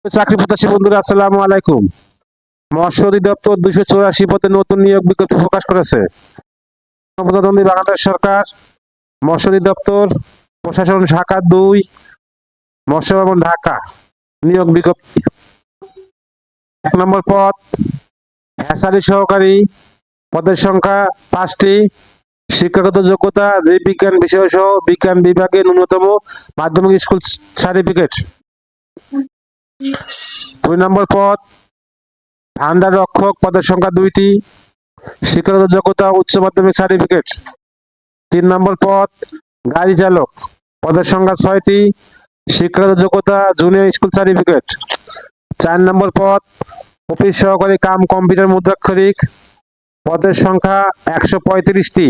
চাকরি প্রত্যাশী বন্ধুরা, আসসালামু আলাইকুম। মৎস্য অধিদপ্তর 284 পদে নতুন নিয়োগ বিজ্ঞপ্তি প্রকাশ করেছে। প্রজাতন্ত্রী বাংলাদেশ সরকার, মৎস্য অধিদপ্তর, প্রশাসন শাখা 2, মৎস্য ভবন, ঢাকা। নিয়োগ বিজ্ঞপ্তি। 1 নম্বর পদ হ্যাচারি সহকারী, পদের সংখ্যা 5টি। শিক্ষাগত যোগ্যতা জীববিজ্ঞান বিষয় সহ বিজ্ঞান বিভাগে ন্যূনতম মাধ্যমিক স্কুল সার্টিফিকেট। 2 নম্বর পদ ভান্ডার রক্ষক, পদের সংখ্যা 2টি। শিক্ষাগত যোগ্যতা উচ্চ মাধ্যমিক সার্টিফিকেট। 3 নম্বর পদ গাড়ি চালক, পদের সংখ্যা 6টি। শিক্ষাগত যোগ্যতা জুনিয়র স্কুল সার্টিফিকেট। 4 নম্বর পদ অফিস সহকারী কাম কম্পিউটার মুদ্রাক্ষরিক, পদের সংখ্যা 135টি।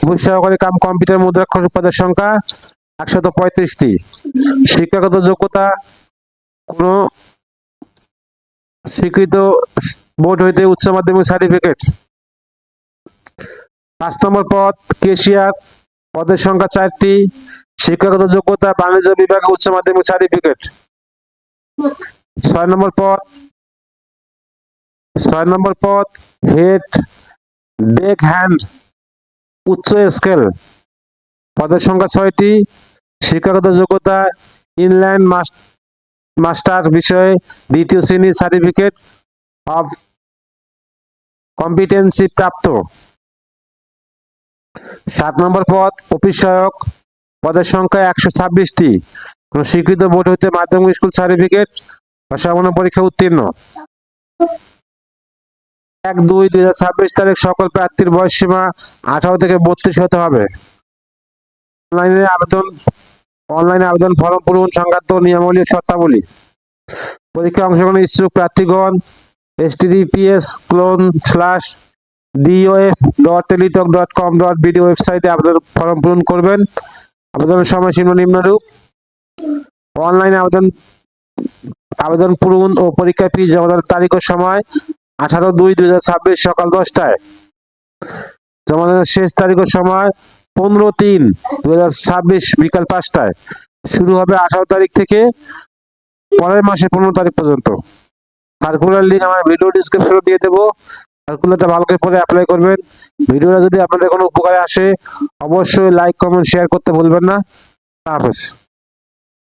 অফিস সহকারী কাম কম্পিউটার মুদ্রাক্ষরিক পদের সংখ্যা 135টি। শিক্ষাগত যোগ্যতা কোন স্বীকৃত বোর্ড হইতে উচ্চ মাধ্যমিক সার্টিফিকেট। 5 নম্বর পদ ক্যাশিয়ার, পদের সংখ্যা 4টি। শিক্ষাগত যোগ্যতা বাণিজ্য বিভাগে উচ্চ মাধ্যমিক সার্টিফিকেট। 6 নম্বর পদ হেড ডেক হ্যান্ড, উচ্চ স্কেল, পদের সংখ্যা 6টি। শিক্ষাগত যোগ্যতা ইনল্যান্ড মাস্টার বিষয়ে 2য় শ্রেণীর সার্টিফিকেট অফ কম্পিটেন্সি প্রাপ্ত। 7 নম্বর পদ অফিস সহায়ক, পদের সংখ্যা 126টি। কোন স্বীকৃত বোর্ড হইতে মাধ্যমিক স্কুল সার্টিফিকেট বা সমমানের পরীক্ষা উত্তীর্ণ। 1/2/2026 তারিখ সকল প্রার্থীর বয়স সীমা 18 থেকে 32 হতে হবে। অনলাইনে আবেদন ফর্ম পূরণ সংক্রান্ত নিয়মাবলী ও শর্তাবলী। পরীক্ষায় অংশগ্রহণ ইচ্ছুক প্রার্থীগণ https://dof.teletalk.com.bd ওয়েবসাইটে আবেদন ফর্ম পূরণ করবেন। আবেদনের সময়সীমা নিম্নরূপ। অনলাইনে আবেদন পূরণ ও পরীক্ষা ফি জমা দেওয়ার তারিখ ও সময় 18/2/2026 সকাল 10টায়। জমা দেওয়ার শেষ তারিখ ও সময় 15/3/2026 বিকাল 5টায়। শুরু হবে 18 তারিখ থেকে পরের মাসের 15 তারিখ পর্যন্ত। সার্কুলার লিঙ্ক আমার ভিডিও ডেসক্রিপশনে দিয়ে দেবো। সার্কুলারটা ভালো করে পড়ে অ্যাপ্লাই করবেন। ভিডিওটা যদি আপনাদের কোনো উপকারে আসে অবশ্যই লাইক, কমেন্ট, শেয়ার করতে ভুলবেন না। আল্লাহ হাফেজ।